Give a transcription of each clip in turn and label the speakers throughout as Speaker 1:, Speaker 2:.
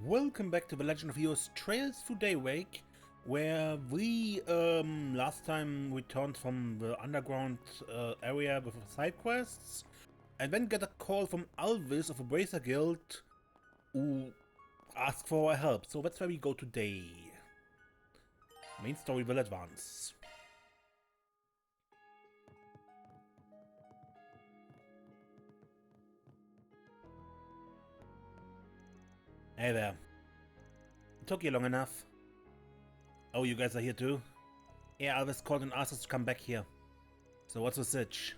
Speaker 1: Welcome back to the Legend of Heroes Trails through Daybreak, where we last time returned from the underground area with the side quests, and then get a call from Alvis of the Bracer Guild, who asked for our help. So that's where we go today. Main story will advance. Hey there. It took you long enough. Oh, you guys are here too? Yeah, Alvis called and asked us to come back here. So what's the sitch?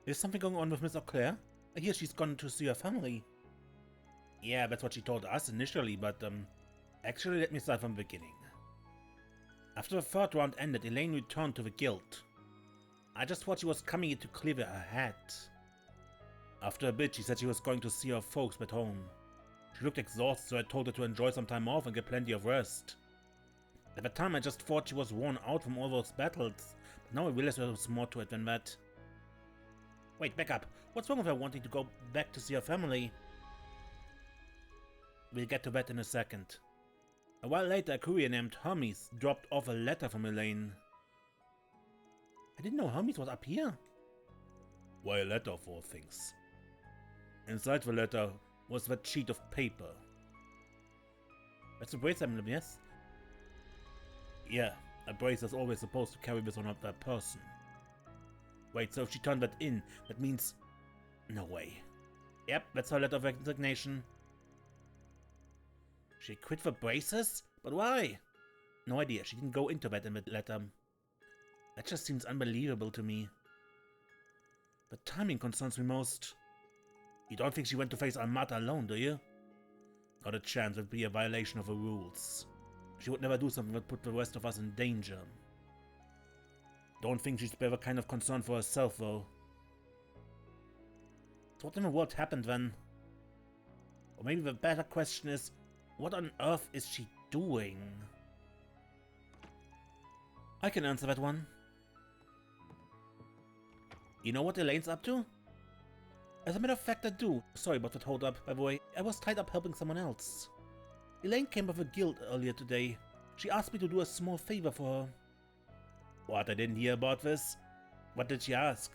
Speaker 1: Is something going on with Miss Auclair? I hear she's gone to see her family. Yeah, that's what she told us initially, but actually let me start from the beginning. After the third round ended, Elaine returned to the guild. I just thought she was coming here to clear her head. After a bit, she said she was going to see her folks back home. She looked exhausted, so I told her to enjoy some time off and get plenty of rest. At the time I just thought she was worn out from all those battles, but now I realize there was more to it than that. Wait, back up. What's wrong with her wanting to go back to see her family? We'll get to that in a second. A while later, a courier named Hermes dropped off a letter from Elaine. I didn't know Hermes was up here. Why a letter of all things? Inside the letter was that sheet of paper. That's a brace emblem, yes? Yeah, a brace is always supposed to carry this on that person. Wait, so if she turned that in, that means... No way. Yep, that's her letter of resignation. She quit the braces? But why? No idea, she didn't go into that in the letter. That just seems unbelievable to me. The timing concerns me most. You don't think she went to face Armata alone, do you? Not a chance, it would be a violation of the rules. She would never do something that would put the rest of us in danger. Don't think she'd bear the kind of concern for herself, though. So what in the world happened then? Or maybe the better question is, what on earth is she doing? I can answer that one. You know what Elaine's up to? As a matter of fact, I do. Sorry about that hold up, by the way. I was tied up helping someone else. Elaine came with a guild earlier today. She asked me to do a small favor for her. What? I didn't hear about this. What did she ask?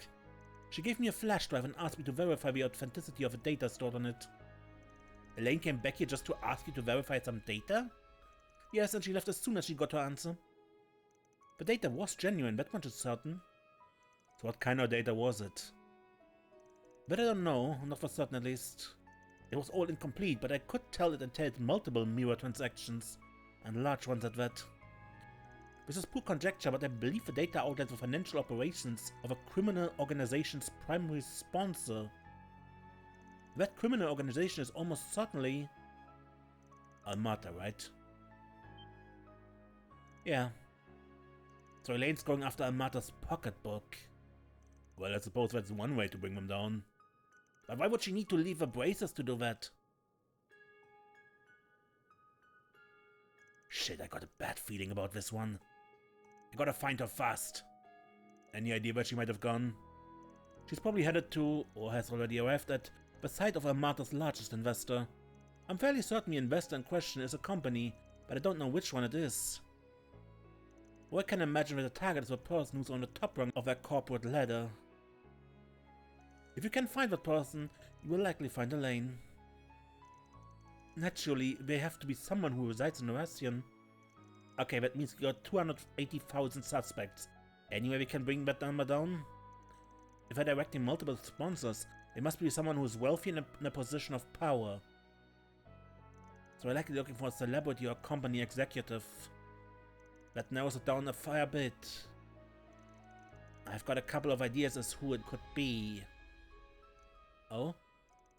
Speaker 1: She gave me a flash drive and asked me to verify the authenticity of the data stored on it. Elaine came back here just to ask you to verify some data? Yes, and she left as soon as she got her answer. The data was genuine, that much is certain. So what kind of data was it? But I don't know, not for certain at least. It was all incomplete, but I could tell it entailed multiple mirror transactions, and large ones at that. This is pure conjecture, but I believe the data outlines the financial operations of a criminal organization's primary sponsor. That criminal organization is almost certainly Armata, right? Yeah. So Elaine's going after Armata's pocketbook. Well, I suppose that's one way to bring them down. But why would she need to leave the braces to do that? Shit, I got a bad feeling about this one. I gotta find her fast. Any idea where she might have gone? She's probably headed to, or has already arrived at, the site of Armata's largest investor. I'm fairly certain the investor in question is a company, but I don't know which one it is. Or I can imagine that the target is the person who's on the top rung of their corporate ladder. If you can find that person, you will likely find Elaine. Naturally, they have to be someone who resides in Eurasian. Okay, that means we got 280,000 suspects. Any way we can bring that number down? If they're directing multiple sponsors, they must be someone who is wealthy and in a position of power. So we're likely looking for a celebrity or company executive. That narrows it down a fair bit. I've got a couple of ideas as who it could be. Oh?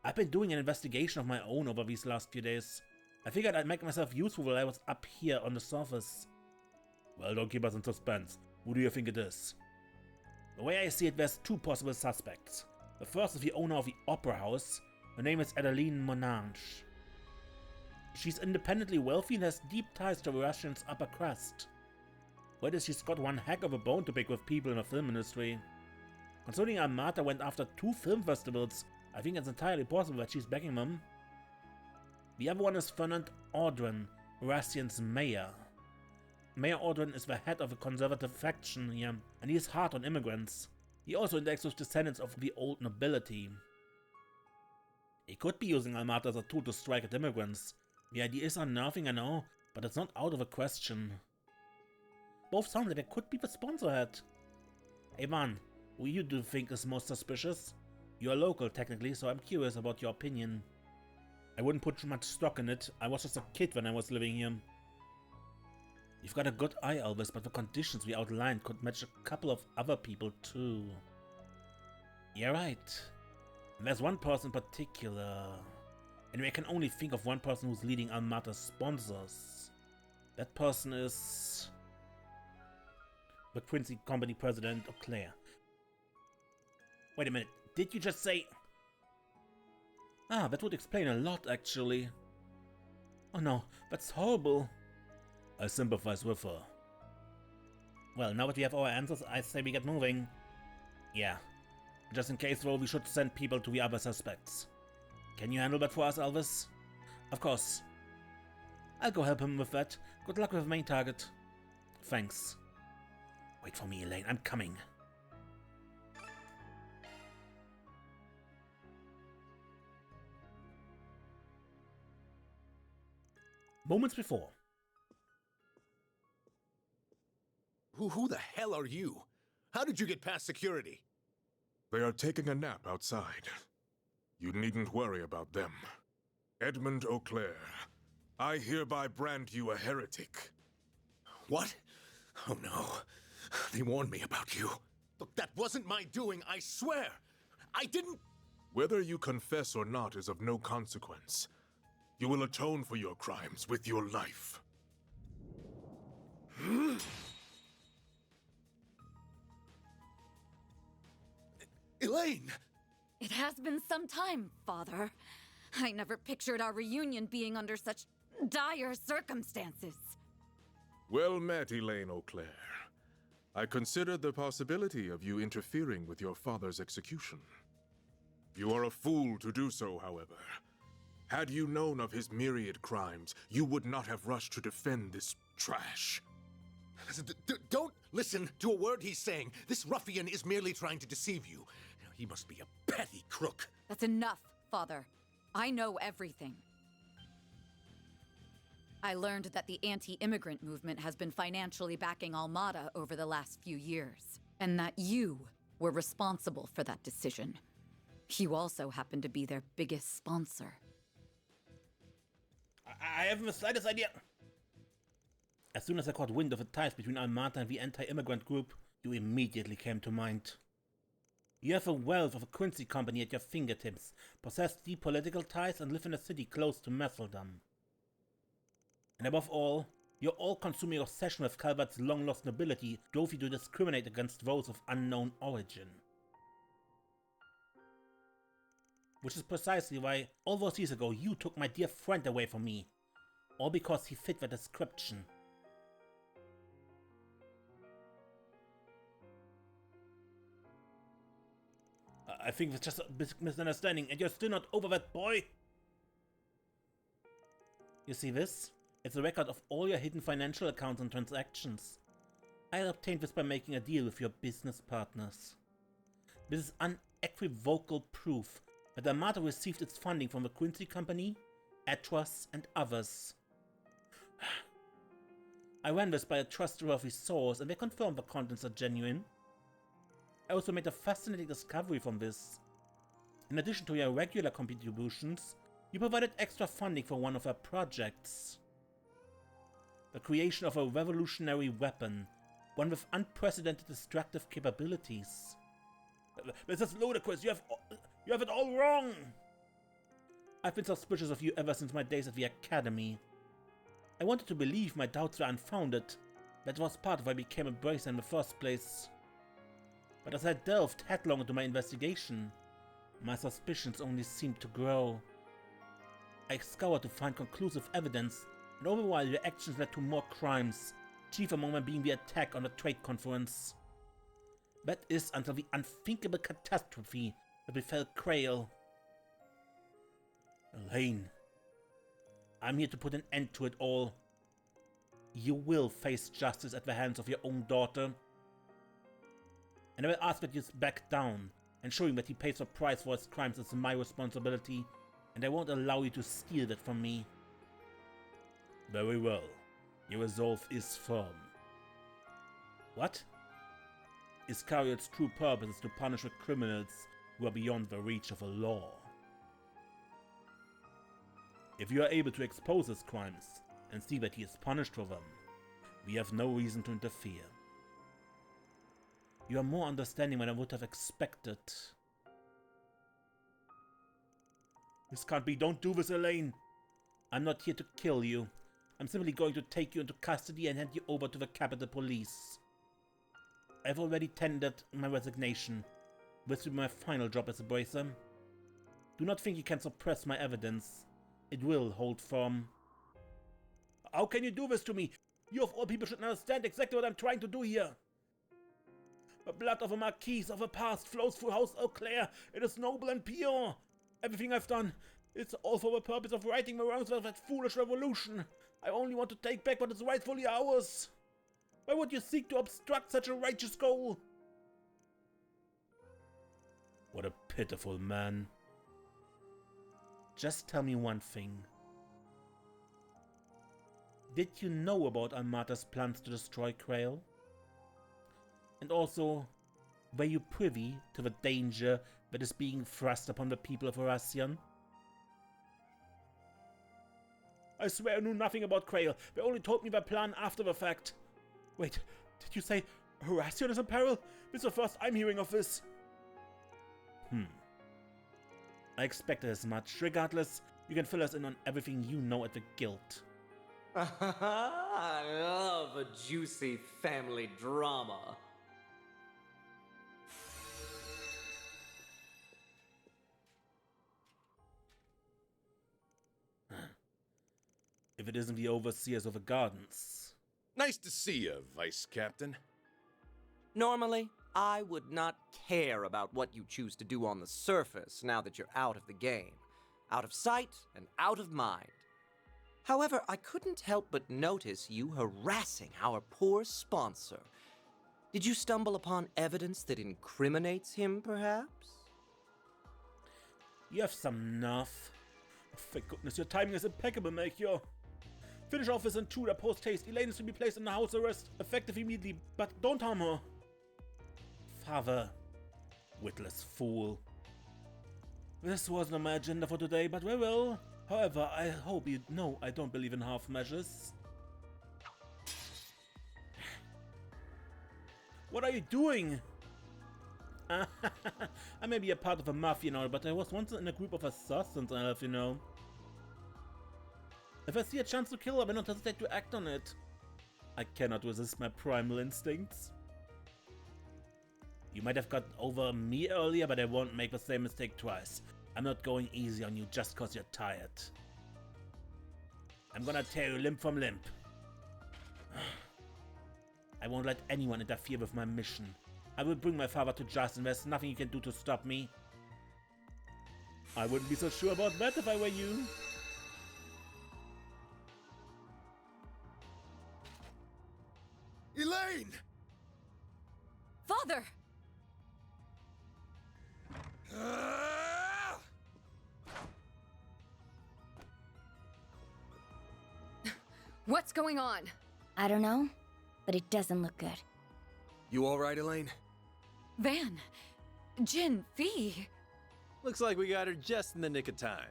Speaker 1: I've been doing an investigation of my own over these last few days. I figured I'd make myself useful while I was up here on the surface. Well, don't keep us in suspense. Who do you think it is? The way I see it, there's two possible suspects. The first is the owner of the Opera House. Her name is Elaine Monange. She's independently wealthy and has deep ties to the Russians' upper crust. Word is she's got one heck of a bone to pick with people in the film industry. Considering Armata went after 2 film festivals, I think it's entirely possible that she's backing them. The other one is Fernand Audrin, Rassian's mayor. Mayor Audrin is the head of a conservative faction here, and he is hard on immigrants. He also interacts with descendants of the old nobility. He could be using Almata as a tool to strike at immigrants. The idea is unnerving, I know, but it's not out of the question. Both sound like they could be the sponsor head. Hey man, who you do think is most suspicious? You're local technically, so I'm curious about your opinion. I wouldn't put too much stock in it. I was just a kid when I was living here. You've got a good eye, Elvis, but the conditions we outlined could match a couple of other people too. You're right. And there's one person in particular. Anyway, I can only think of one person who's leading Almata's sponsors. That person is the Quincy Company president, Claire. Wait a minute, did you just say... Ah, that would explain a lot, actually. Oh no, that's horrible. I sympathize with her. Well, now that we have our answers, I say we get moving. Yeah. Just in case, though, we should send people to the other suspects. Can you handle that for us, Elvis? Of course. I'll go help him with that. Good luck with the main target. Thanks. Wait for me, Elaine. I'm coming. Moments before.
Speaker 2: Who the hell are you? How did you get past security?
Speaker 3: They are taking a nap outside. You needn't worry about them. Edmund Auclair, I hereby brand you a heretic.
Speaker 2: What? Oh no. They warned me about you. Look, that wasn't my doing, I swear! I didn't...
Speaker 3: Whether you confess or not is of no consequence. You will atone for your crimes with your life.
Speaker 2: Elaine!
Speaker 4: It has been some time, Father. I never pictured our reunion being under such dire circumstances.
Speaker 3: Well met, Elaine Auclair. I considered the possibility of you interfering with your father's execution. You are a fool to do so, however. Had you known of his myriad crimes, you would not have rushed to defend this trash.
Speaker 2: Don't listen to a word he's saying. This ruffian is merely trying to deceive you. He must be a petty crook.
Speaker 4: That's enough, Father. I know everything. I learned that the anti-immigrant movement has been financially backing Almata over the last few years, and that you were responsible for that decision. You also happen to be their biggest sponsor.
Speaker 1: I haven't the slightest idea. As soon as I caught wind of the ties between Almata and the anti-immigrant group, you immediately came to mind. You have a wealth of a Quincy Company at your fingertips, possess deep political ties, and live in a city close to Messeldom. And above all, your all-consuming obsession with Calvert's long-lost nobility drove you to discriminate against those of unknown origin. Which is precisely why, all those years ago, you took my dear friend away from me. All because he fit the description. I think it's just a misunderstanding, and you're still not over that, boy! You see this? It's a record of all your hidden financial accounts and transactions. I obtained this by making a deal with your business partners. This is unequivocal proof that Almata received its funding from the Quincy Company, Atros, and others. I ran this by a trustworthy source, and they confirmed the contents are genuine. I also made a fascinating discovery from this. In addition to your regular contributions, you provided extra funding for one of our projects. The creation of a revolutionary weapon, one with unprecedented destructive capabilities. This is ludicrous, you have it all wrong! I've been suspicious of you ever since my days at the Academy. I wanted to believe my doubts were unfounded. That was part of why I became a bracer in the first place. But as I delved headlong into my investigation, my suspicions only seemed to grow. I scoured to find conclusive evidence, and all the while your actions led to more crimes, chief among them being the attack on the trade conference. That is until the unthinkable catastrophe that befell Krail. Elaine, I'm here to put an end to it all. You will face justice at the hands of your own daughter. And I will ask that you back down, ensuring that he pays the price for his crimes is my responsibility, and I won't allow you to steal that from me. Very well. Your resolve is firm. What? Iscariot's true purpose is to punish the criminals who are beyond the reach of the law. If you are able to expose his crimes and see that he is punished for them, we have no reason to interfere. You are more understanding than I would have expected. This can't be. Don't do this, Elaine. I'm not here to kill you. I'm simply going to take you into custody and hand you over to the Capitol Police. I've already tendered my resignation. This will be my final job as a bracer. Do not think you can suppress my evidence. It will hold firm. How can you do this to me? You of all people should understand exactly what I'm trying to do here. The blood of a Marquise of the past flows through House Eau Claire. It is noble and pure. Everything I've done, it's all for the purpose of righting the wrongs of that foolish revolution. I only want to take back what is rightfully ours. Why would you seek to obstruct such a righteous goal? What a pitiful man. Just tell me one thing. Did you know about Armata's plans to destroy Krail? And also, were you privy to the danger that is being thrust upon the people of Horacion? I swear I knew nothing about Krail. They only told me their plan after the fact. Wait, did you say Horacion is in peril? This is the first I'm hearing of this. I expected as much. Regardless, you can fill us in on everything you know at the Guild.
Speaker 5: I love a juicy family drama.
Speaker 1: If it isn't the overseers of the gardens.
Speaker 2: Nice to see you, Vice Captain.
Speaker 5: Normally, I would not care about what you choose to do on the surface now that you're out of the game. Out of sight and out of mind. However, I couldn't help but notice you harassing our poor sponsor. Did you stumble upon evidence that incriminates him, perhaps?
Speaker 1: You have some nerve. Oh, thank goodness, your timing is impeccable, Melchior. Finish off this intruder post-haste. Elaine is to be placed in house arrest, effective immediately, but don't harm her. Father, witless fool. This wasn't on my agenda for today, but very well. However, I hope you know I don't believe in half measures. What are you doing? I may be a part of a mafia now, but I was once in a group of assassins, you know. If I see a chance to kill, I will not hesitate to act on it. I cannot resist my primal instincts. You might have got over me earlier, but I won't make the same mistake twice. I'm not going easy on you just cause you're tired. I'm gonna tear you limb from limb. I won't let anyone interfere with my mission. I will bring my father to justice and there's nothing you can do to stop me. I wouldn't be so sure about that if I were you.
Speaker 2: Elaine!
Speaker 4: Father!
Speaker 6: What's going on?
Speaker 7: I don't know, but it doesn't look good.
Speaker 8: You all right, Elaine?
Speaker 4: Van! Jin, Fee!
Speaker 8: Looks like we got her just in the nick of time.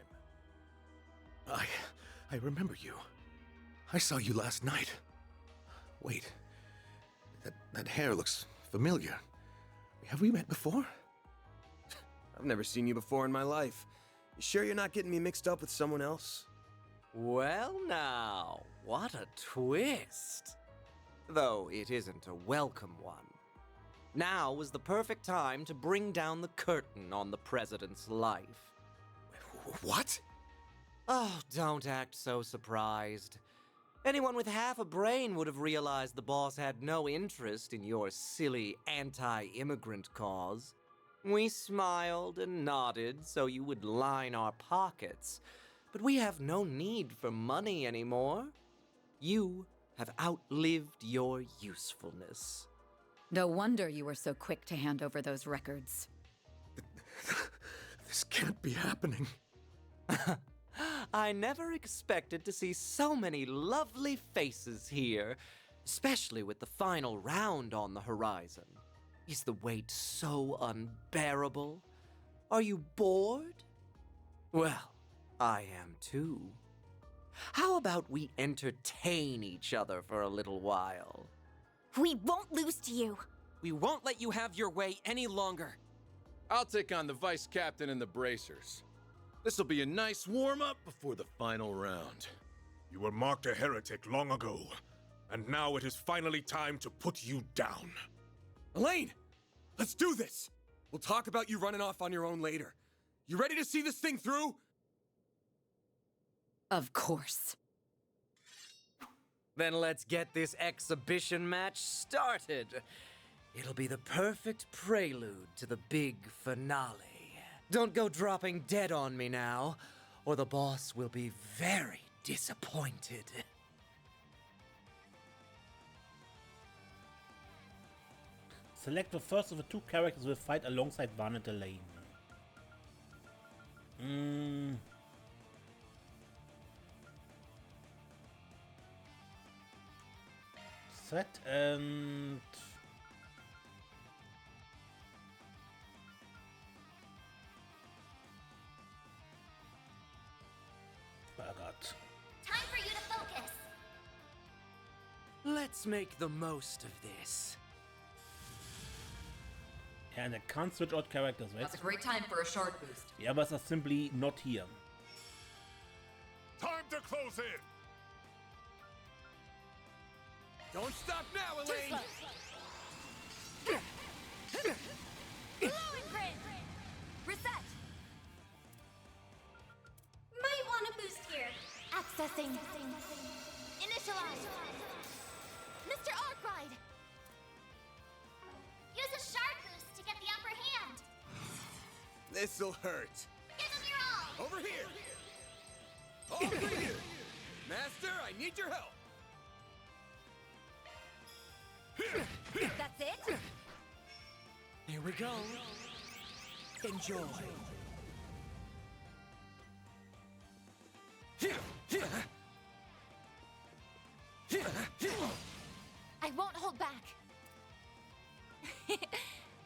Speaker 2: I remember you. I saw you last night. Wait. That hair looks familiar. Have we met before?
Speaker 8: I've never seen you before in my life. You sure you're not getting me mixed up with someone else?
Speaker 5: Well now, what a twist. Though it isn't a welcome one. Now was the perfect time to bring down the curtain on the president's life.
Speaker 2: What?
Speaker 5: Oh, don't act so surprised. Anyone with half a brain would have realized the boss had no interest in your silly anti-immigrant cause. We smiled and nodded so you would line our pockets. but we have no need for money anymore. You have outlived your usefulness.
Speaker 4: No wonder you were so quick to hand over those records.
Speaker 2: This can't be happening.
Speaker 5: I never expected to see so many lovely faces here, especially with the final round on the horizon. Is the wait so unbearable? Are you bored? Well, I am too. How about we entertain each other for a little while?
Speaker 7: We won't lose to you.
Speaker 9: We won't let you have your way any longer.
Speaker 10: I'll take on the vice captain and the bracers. This'll be a nice warm-up before the final round.
Speaker 3: You were marked a heretic long ago, and now it is finally time to put you down.
Speaker 8: Elaine! Let's do this! We'll talk about you running off on your own later. You ready to see this thing through?
Speaker 4: Of course.
Speaker 5: Then let's get this exhibition match started. It'll be the perfect prelude to the big finale. Don't go dropping dead on me now, or the boss will be very disappointed.
Speaker 1: Select the first of the two characters who will fight alongside Van and Elaine. Set and... Forgot.
Speaker 7: Time for you to focus.
Speaker 5: Let's make the most of this.
Speaker 1: And I can't switch out characters, right?
Speaker 4: That's a great time for a shard boost.
Speaker 1: The others are simply not here.
Speaker 3: Time to close in!
Speaker 8: Don't stop now, Elaine!
Speaker 7: Glowing grid. Reset. Might want to boost here. Accessing. Initialize. Mr. Arkwright. Use a shard boost to get the upper hand.
Speaker 8: This'll hurt.
Speaker 7: Give him your all.
Speaker 8: Over here! All for you! Master, I need your help!
Speaker 7: That's it?
Speaker 5: Here we go. Enjoy.
Speaker 7: I won't hold back.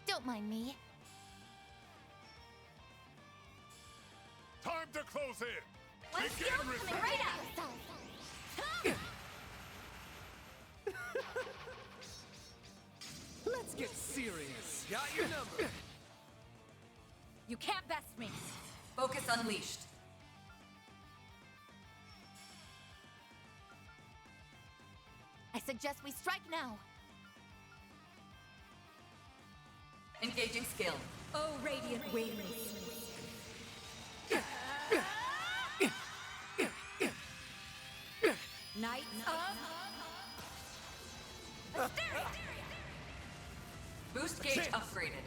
Speaker 7: Don't mind me.
Speaker 3: Time to close in!
Speaker 7: Let's
Speaker 3: Begin
Speaker 7: go
Speaker 3: reset!
Speaker 7: coming right out.
Speaker 5: Let's get serious. Got your number.
Speaker 4: You can't best me. Focus unleashed.
Speaker 7: I suggest we strike now.
Speaker 4: Engaging skill. Oh, radiant wings. Knights of Boost gauge upgraded.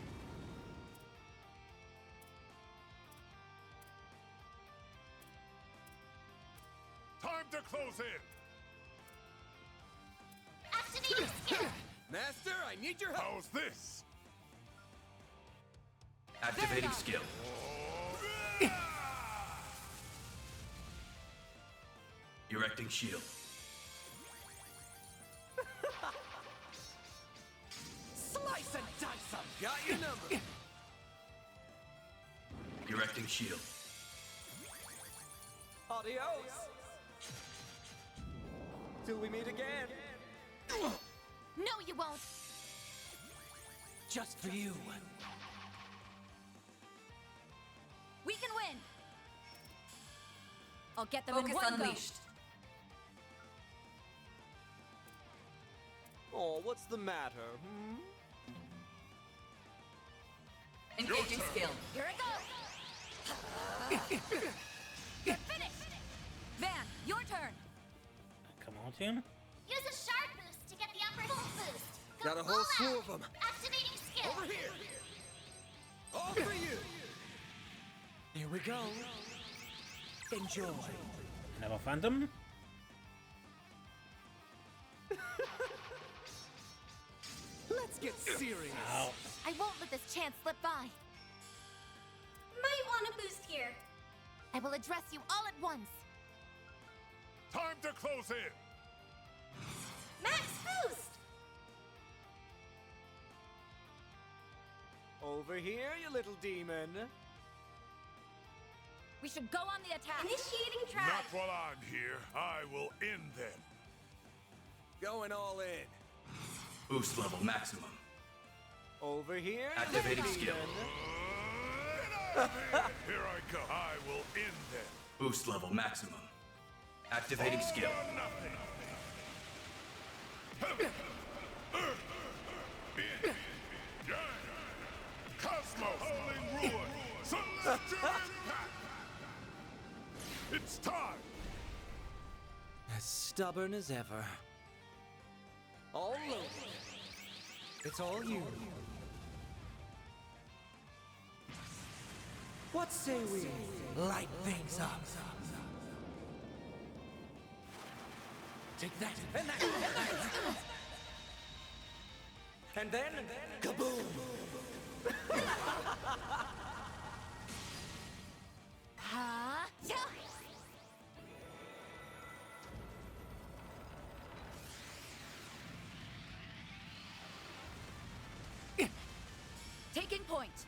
Speaker 3: Time to close in!
Speaker 7: Activating skill.
Speaker 8: Master, I need your help!
Speaker 3: How's this?
Speaker 9: Activating skill. Erecting shield.
Speaker 5: Slice and dice 'em.
Speaker 8: Got your number.
Speaker 9: Erecting shield.
Speaker 5: Adios. Till we meet again.
Speaker 7: No, you won't.
Speaker 5: Just for you.
Speaker 4: We can win. I'll get them in one unleashed.
Speaker 5: Oh, what's the matter,
Speaker 4: Engaging skill.
Speaker 7: Here it goes.
Speaker 4: Get finished. Van, your turn.
Speaker 1: Come on, team.
Speaker 7: Use a shard boost to get the upper full boost. Go
Speaker 8: Got a whole
Speaker 7: all
Speaker 8: slew
Speaker 7: out.
Speaker 8: of them.
Speaker 7: Activating skill.
Speaker 8: Over here! All for you!
Speaker 5: Here we go. Enjoy.
Speaker 1: Never Phantom?
Speaker 5: Let's get serious.
Speaker 1: Ow.
Speaker 7: I won't let this chance slip by. Might want a boost here. I will address you all at once.
Speaker 3: Time to close in!
Speaker 7: Max boost!
Speaker 5: Over here, you little demon.
Speaker 7: We should go on the attack. Initiating trap.
Speaker 3: Not while I'm here. I will end them.
Speaker 8: Going all in.
Speaker 9: Boost level maximum.
Speaker 5: Over here, you
Speaker 9: Activating
Speaker 5: little
Speaker 9: skill.
Speaker 5: demon.
Speaker 3: Here I go. I will end them.
Speaker 9: Boost level maximum. Activating skill.
Speaker 3: Cosmos, howling ruin, celestial impact. It's time.
Speaker 5: As stubborn as ever. All over. It's all you. What say we light things up? Take that, and that, and that. And then, kaboom!
Speaker 7: Huh? Yeah.
Speaker 4: Taking point.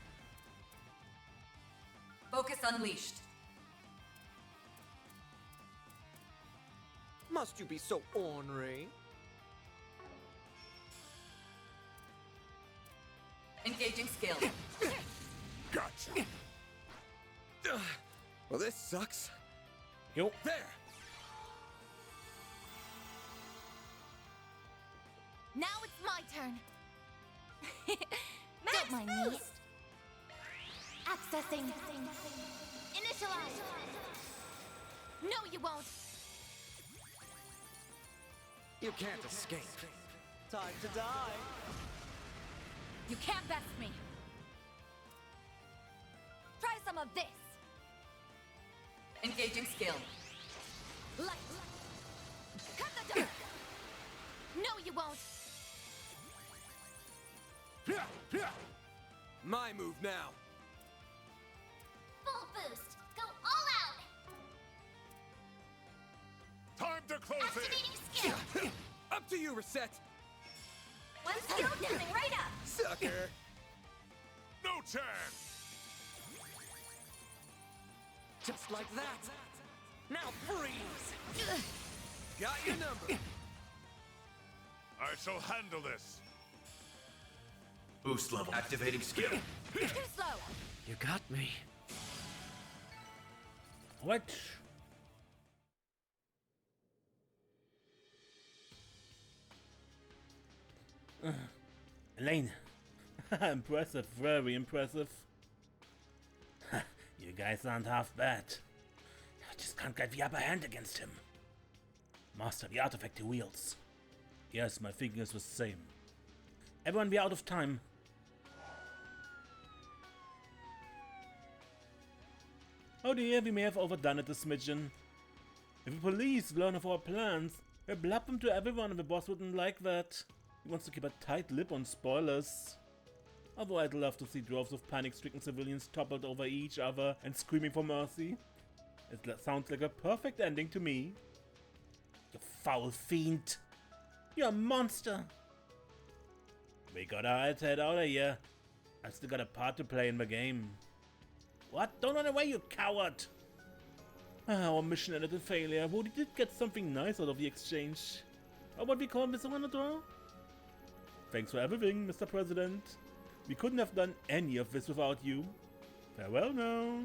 Speaker 4: Focus unleashed.
Speaker 5: Must you be so ornery?
Speaker 4: Engaging skill.
Speaker 3: Gotcha.
Speaker 8: Well, this sucks.
Speaker 1: Yo.
Speaker 8: There!
Speaker 7: Now it's my turn. Don't mind me. Accessing. Initialize. No, you won't.
Speaker 5: You can't escape. Time to die.
Speaker 4: You can't best me.
Speaker 7: Try some of this.
Speaker 4: Engaging skill.
Speaker 7: Light. Cut the dark. No, you won't.
Speaker 8: My move now.
Speaker 7: Full boost. Go all out.
Speaker 3: Time to close in.
Speaker 7: Activating skill.
Speaker 8: Up to you, Reset.
Speaker 7: One skill coming right up.
Speaker 8: Sucker.
Speaker 3: No chance.
Speaker 5: Just like that. Now freeze.
Speaker 8: Got your number.
Speaker 3: I shall handle this.
Speaker 9: Boost level. Activating skill.
Speaker 7: Too slow.
Speaker 5: You got me.
Speaker 1: What? Elaine. Impressive, very impressive. You guys aren't half bad. I just can't get the upper hand against him. Master the artifact he wields. Yes, my fingers was the same. Everyone be out of time. Oh dear, we may have overdone it a smidgen. If the police learn of our plans, we'll blab them to everyone and the boss wouldn't like that. He wants to keep a tight lip on spoilers. Although I'd love to see droves of panic-stricken civilians toppled over each other and screaming for mercy. It sounds like a perfect ending to me. You foul fiend! You're a monster! We gotta head out of here. I've still got a part to play in the game. What? Don't run away, you coward! Our mission ended in failure, but we did get something nice out of the exchange. Or what we call Mr. Wanador? Thanks for everything, Mr. President. We couldn't have done any of this without you. Farewell now.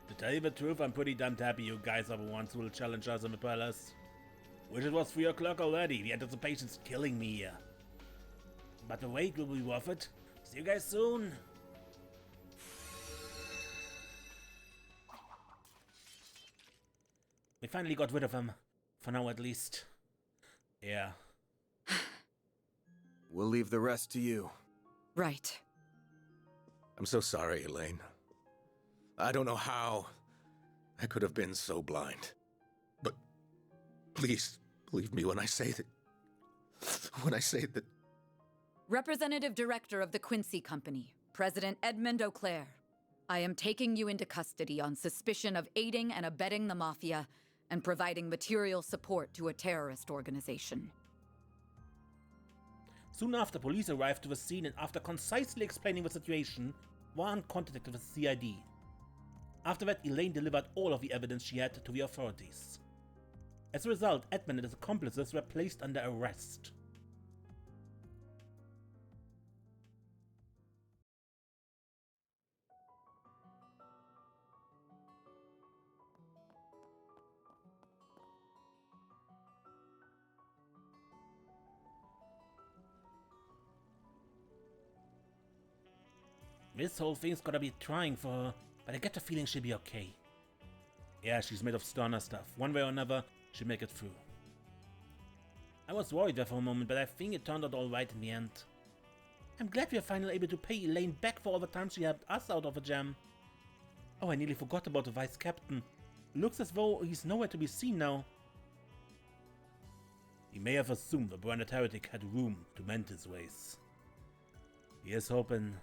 Speaker 1: To tell you the truth, I'm pretty damn happy you guys are the ones who will challenge us in the palace. Wish it was 3 o'clock already, the anticipation's killing me here. But the wait will be worth it. See you guys soon. We finally got rid of him. For now at least. Yeah.
Speaker 8: We'll leave the rest to you.
Speaker 4: Right.
Speaker 2: I'm so sorry, Elaine. I don't know how I could have been so blind. But please believe me when I say that...
Speaker 4: Representative Director of the Quincy Company, President Edmund Auclair. I am taking you into custody on suspicion of aiding and abetting the Mafia and providing material support to a terrorist organization.
Speaker 1: Soon after, police arrived to the scene and after concisely explaining the situation, Juan contacted the CID. After that, Elaine delivered all of the evidence she had to the authorities. As a result, Edmund and his accomplices were placed under arrest. This whole thing's gotta be trying for her, but I get the feeling she'll be okay. Yeah, she's made of sterner stuff. One way or another, she'll make it through. I was worried there for a moment, but I think it turned out alright in the end. I'm glad we are finally able to pay Elaine back for all the time she helped us out of a jam. Oh, I nearly forgot about the Vice Captain. Looks as though he's nowhere to be seen now. He may have assumed the branded heretic had room to mend his ways. Here's hoping.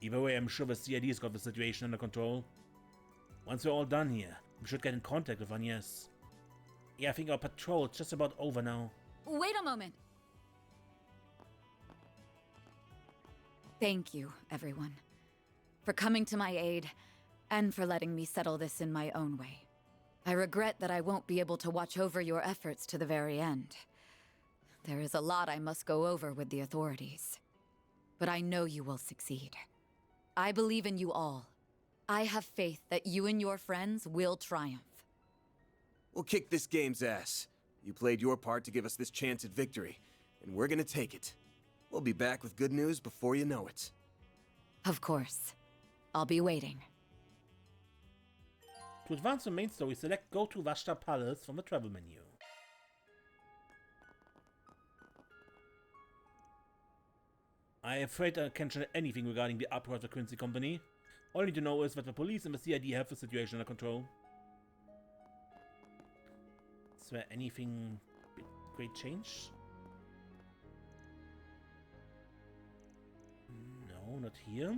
Speaker 1: Either way, I'm sure the CID's got the situation under control. Once we're all done here, we should get in contact with Agnes. Yeah, I think our patrol's just about over now.
Speaker 4: Wait a moment. Thank you, everyone, for coming to my aid and for letting me settle this in my own way. I regret that I won't be able to watch over your efforts to the very end. There is a lot I must go over with the authorities. But I know you will succeed. I believe in you all. I have faith that you and your friends will triumph.
Speaker 8: We'll kick this game's ass. You played your part to give us this chance at victory, and we're gonna take it. We'll be back with good news before you know it.
Speaker 4: Of course. I'll be waiting.
Speaker 1: To advance the main story, select Go to Vashta Palace from the travel menu. I'm afraid I can't share anything regarding the uproar of the Quincy Company. All I need to know is that the police and the CID have the situation under control. Is there anything great change? No, not here.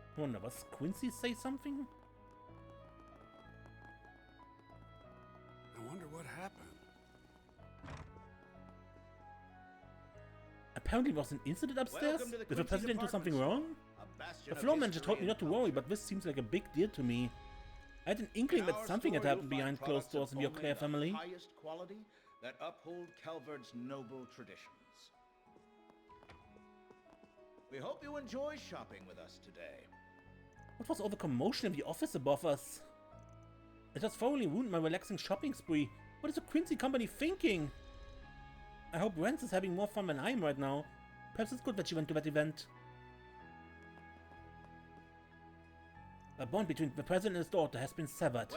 Speaker 1: I wonder, was Quincy say something?
Speaker 11: I wonder what happened.
Speaker 1: Apparently there was an incident upstairs? Did the president do something wrong? The floor manager told me not to worry, but this seems like a big deal to me. I had an inkling that something had happened behind closed doors in the Auclair family.
Speaker 12: Highest quality that uphold Calvard's noble traditions. We hope you enjoy shopping with us today.
Speaker 1: What was all the commotion in the office above us? It has thoroughly ruined my relaxing shopping spree. What is the Quincy Company thinking? I hope Rance is having more fun than I am right now. Perhaps it's good that she went to that event. The bond between the president and his daughter has been severed.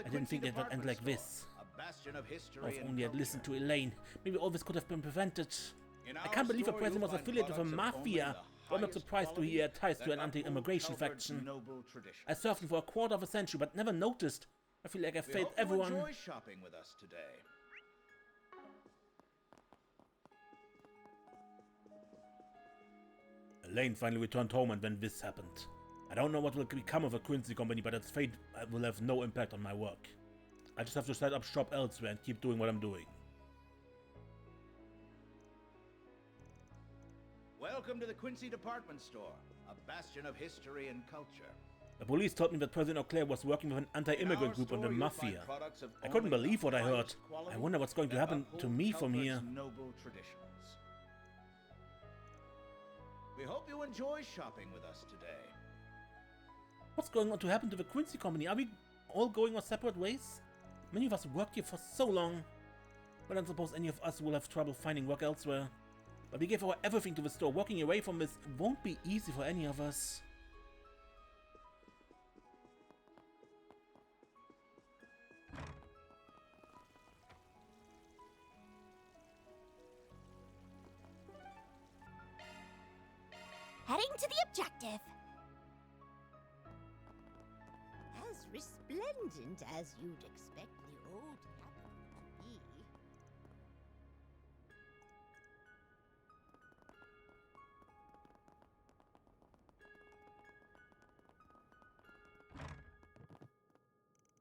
Speaker 1: I didn't think it would end like this. If only I'd listened to Elaine, maybe all this could have been prevented. I can't believe the president was affiliated with a mafia. I'm not surprised to hear he had ties to an anti-immigration faction. I served him for a quarter of a century, but never noticed. I feel like I failed everyone.
Speaker 12: Enjoy shopping with us today.
Speaker 1: Elaine finally returned home, and then this happened. I don't know what will become of the Quincy Company, but its fate will have no impact on my work. I just have to set up shop elsewhere and keep doing what I'm doing.
Speaker 12: Welcome to the Quincy Department Store, a bastion of history and culture.
Speaker 1: The police told me that President Auclair was working with an anti-immigrant group on the Mafia. I couldn't believe what I heard. I wonder what's going to happen to me from here.
Speaker 12: Noble traditions. We hope you enjoy shopping with us today.
Speaker 1: What's going to happen to the Quincy Company? Are we all going our separate ways? Many of us worked here for so long. I don't suppose any of us will have trouble finding work elsewhere. But we gave our everything to the store. Walking away from this won't be easy for any of us.
Speaker 7: Heading to the objective. As resplendent as you'd expect the old captain to be.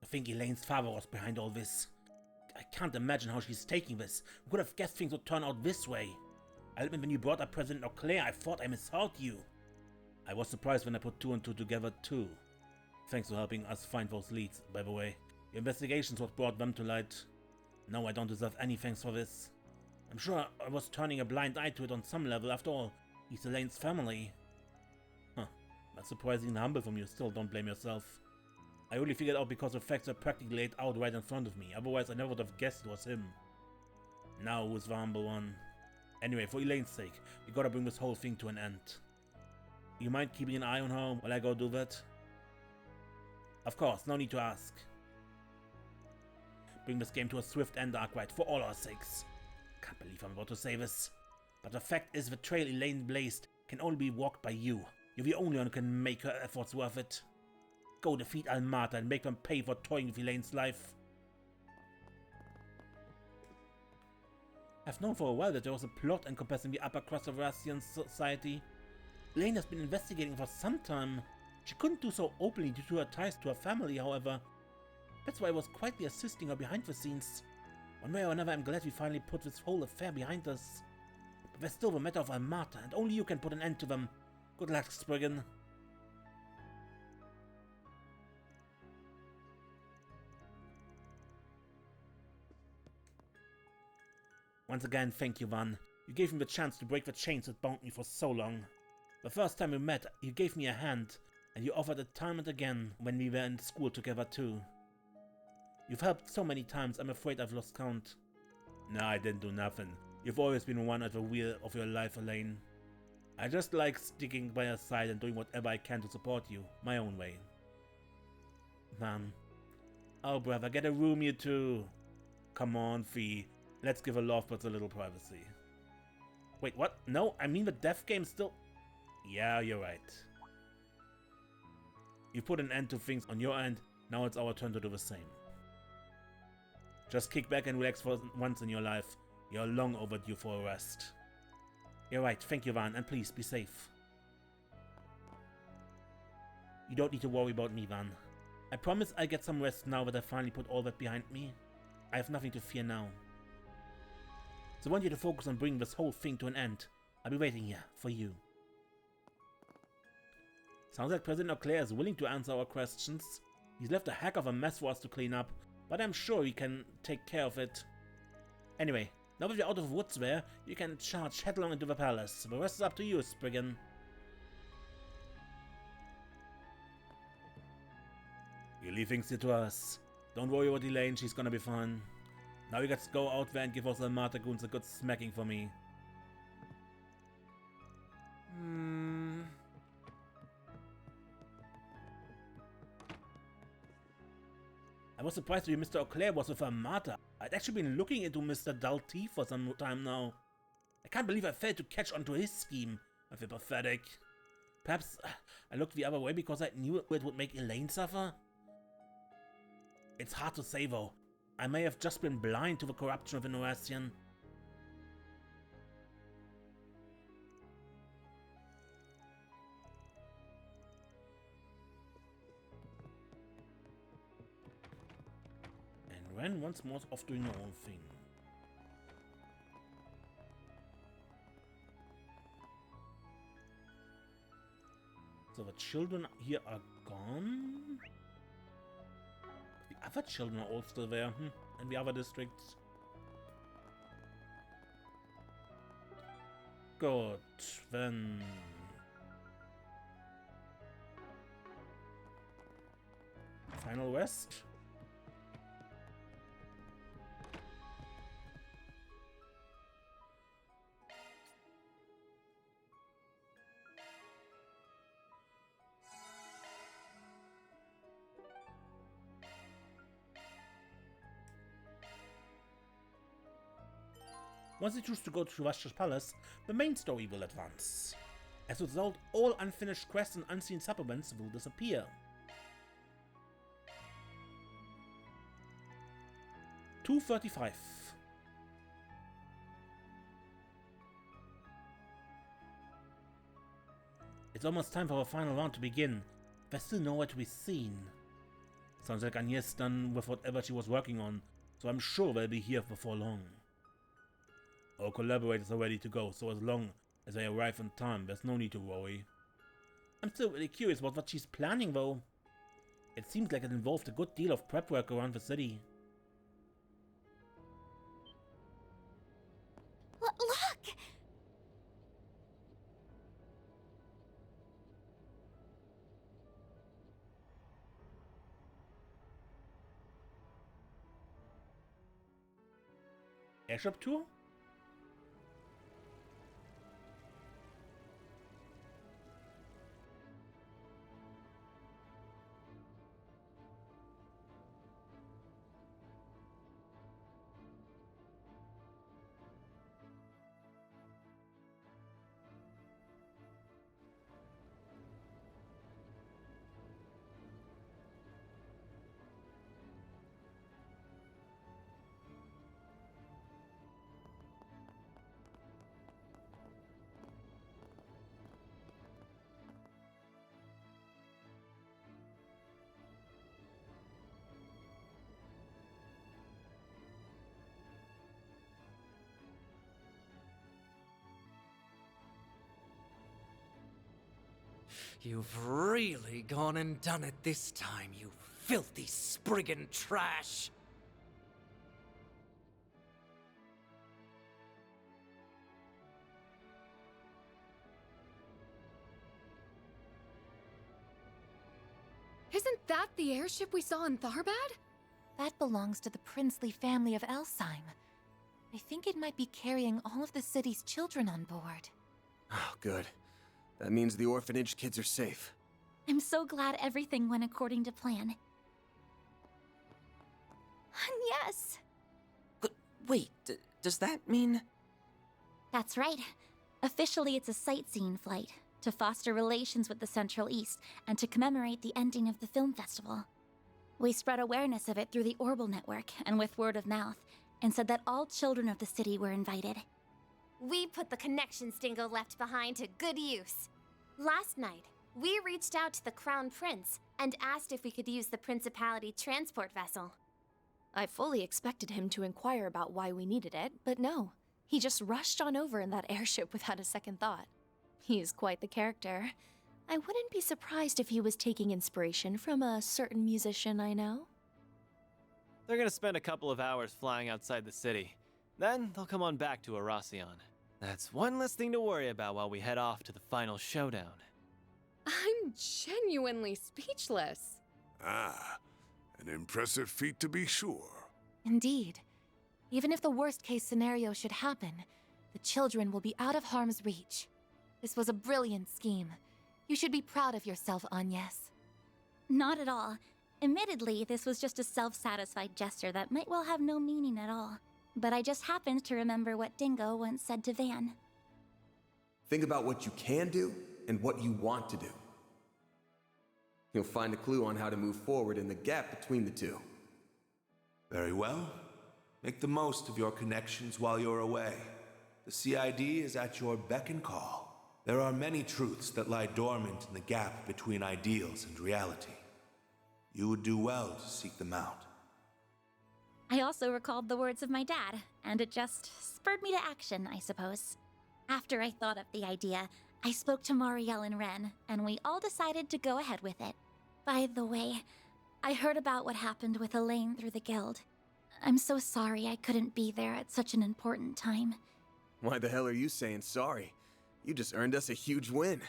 Speaker 1: I think Elaine's father was behind all this. I can't imagine how she's taking this. Who could have guessed things would turn out this way? I admit when you brought up President Auclair, I thought I misheard you. I was surprised when I put 2 and 2 together too. Thanks for helping us find those leads, by the way. Your investigations what brought them to light. No, I don't deserve any thanks for this. I'm sure I was turning a blind eye to it on some level. After all, he's Elaine's family. Huh. That's surprisingly humble from you. Still, don't blame yourself. I only figured out because the facts are practically laid out right in front of me. Otherwise, I never would have guessed it was him. Now, who's the humble one? Anyway, for Elaine's sake, we gotta bring this whole thing to an end. You mind keeping an eye on her while I go do that? Of course, no need to ask. Bring this game to a swift end, Arkwright, for all our sakes. Can't believe I'm about to say this. But the fact is, the trail Elaine blazed can only be walked by you. You're the only one who can make her efforts worth it. Go defeat Almata and make them pay for toying with Elaine's life. I've known for a while that there was a plot encompassing the upper crust of Rastian society. Elaine has been investigating for some time. She couldn't do so openly due to her ties to her family, however. That's why I was quietly assisting her behind the scenes. One way or another, I'm glad we finally put this whole affair behind us. But there's still the matter of Almata, and only you can put an end to them. Good luck, Spriggan. Once again, thank you, Van. You gave me the chance to break the chains that bound me for so long. The first time we met, you gave me a hand, and you offered it time and again when we were in school together too. You've helped so many times, I'm afraid I've lost count. Nah, I didn't do nothing. You've always been one at the wheel of your life, Elaine. I just like sticking by your side and doing whatever I can to support you, my own way. Van. Oh, brother, get a room, you two. Come on, Fee. Let's give a lovebirds a little privacy. Wait, what? No, I mean the death game still... Yeah, you're right. You put an end to things on your end, now it's our turn to do the same. Just kick back and relax for once in your life. You're long overdue for a rest. You're right, thank you, Van, and please, be safe. You don't need to worry about me, Van. I promise I'll get some rest now that I finally put all that behind me. I have nothing to fear now. So I want you to focus on bringing this whole thing to an end. I'll be waiting here, for you. Sounds like President Auclair is willing to answer our questions. He's left a heck of a mess for us to clean up, but I'm sure we can take care of it. Anyway, now that we're out of woods there, you can charge headlong into the palace. The rest is up to you, Spriggan. You leave things here to us. Don't worry about Elaine, she's gonna be fine. Now you guys go out there and give us Almata goons a good smacking for me. I was surprised to hear Mr. Auclair was with Almata. I'd actually been looking into Mr. Dalty for some time now. I can't believe I failed to catch on to his scheme. I feel pathetic. Perhaps I looked the other way because I knew it would make Elaine suffer? It's hard to say though. I may have just been blind to the corruption of Innovacion. And Ren once more is off doing her own thing. So the children here are gone? The other children are all still there, in the other districts. Good, then... Final rest? Once you choose to go to Vashta's palace, the main story will advance. As a result, all unfinished quests and unseen supplements will disappear. $2.35. It's almost time for our final round to begin. There's still nowhere to be seen. Sounds like Agnes done with whatever she was working on, so I'm sure they'll be here before long. Our collaborators are ready to go, so as long as they arrive on time, there's no need to worry. I'm still really curious about what she's planning though. It seems like it involved a good deal of prep work around the city.
Speaker 7: Look!
Speaker 1: Airship tour?
Speaker 5: You've really gone and done it this time, you filthy Spriggan trash!
Speaker 6: Isn't that the airship we saw in Tharbad?
Speaker 11: That belongs to the princely family of Elsheim. I think it might be carrying all of the city's children on board.
Speaker 8: Oh, good. That means the orphanage kids are safe.
Speaker 7: I'm so glad everything went according to plan. Yes!
Speaker 5: Wait, does that mean...
Speaker 7: That's right. Officially, it's a sightseeing flight, to foster relations with the Central East, and to commemorate the ending of the film festival. We spread awareness of it through the Orbital Network, and with word of mouth, and said that all children of the city were invited.
Speaker 13: We put the connections Dingo left behind to good use. Last night, we reached out to the Crown Prince and asked if we could use the Principality transport vessel.
Speaker 14: I fully expected him to inquire about why we needed it, but no. He just rushed on over in that airship without a second thought. He is quite the character. I wouldn't be surprised if he was taking inspiration from a certain musician I know.
Speaker 15: They're gonna spend a couple of hours flying outside the city. Then they'll come on back to Erasion. That's one less thing to worry about while we head off to the final showdown.
Speaker 6: I'm genuinely speechless.
Speaker 16: Ah, an impressive feat to be sure.
Speaker 11: Indeed. Even if the worst-case scenario should happen, the children will be out of harm's reach. This was a brilliant scheme. You should be proud of yourself, Agnes.
Speaker 7: Not at all. Admittedly, this was just a self-satisfied gesture that might well have no meaning at all. But I just happened to remember what Dingo once said to Van.
Speaker 8: Think about what you can do and what you want to do. You'll find a clue on how to move forward in the gap between the two.
Speaker 17: Very well. Make the most of your connections while you're away. The CID is at your beck and call. There are many truths that lie dormant in the gap between ideals and reality. You would do well to seek them out.
Speaker 7: I also recalled the words of my dad, and it just spurred me to action, I suppose. After I thought up the idea, I spoke to Marielle and Ren, and we all decided to go ahead with it. By the way, I heard about what happened with Elaine through the guild. I'm so sorry I couldn't be there at such an important time.
Speaker 8: Why the hell are you saying sorry? You just earned us a huge win.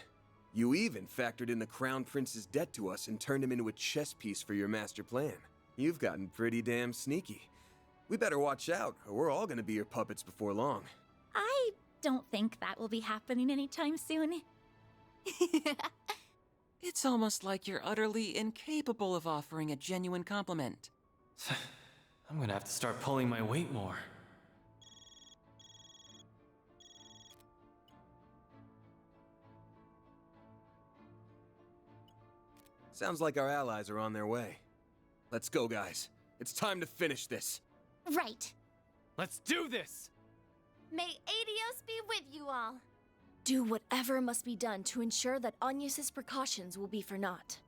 Speaker 8: You even factored in the Crown Prince's debt to us and turned him into a chess piece for your master plan. You've gotten pretty damn sneaky. We better watch out, or we're all gonna be your puppets before long.
Speaker 7: I don't think that will be happening anytime soon.
Speaker 18: It's almost like you're utterly incapable of offering a genuine compliment.
Speaker 15: I'm gonna have to start pulling my weight more.
Speaker 8: Sounds like our allies are on their way. Let's go, guys. It's time to finish this.
Speaker 7: Right.
Speaker 15: Let's do this!
Speaker 13: May Adios be with you all.
Speaker 14: Do whatever must be done to ensure that Agnes' precautions will be for naught.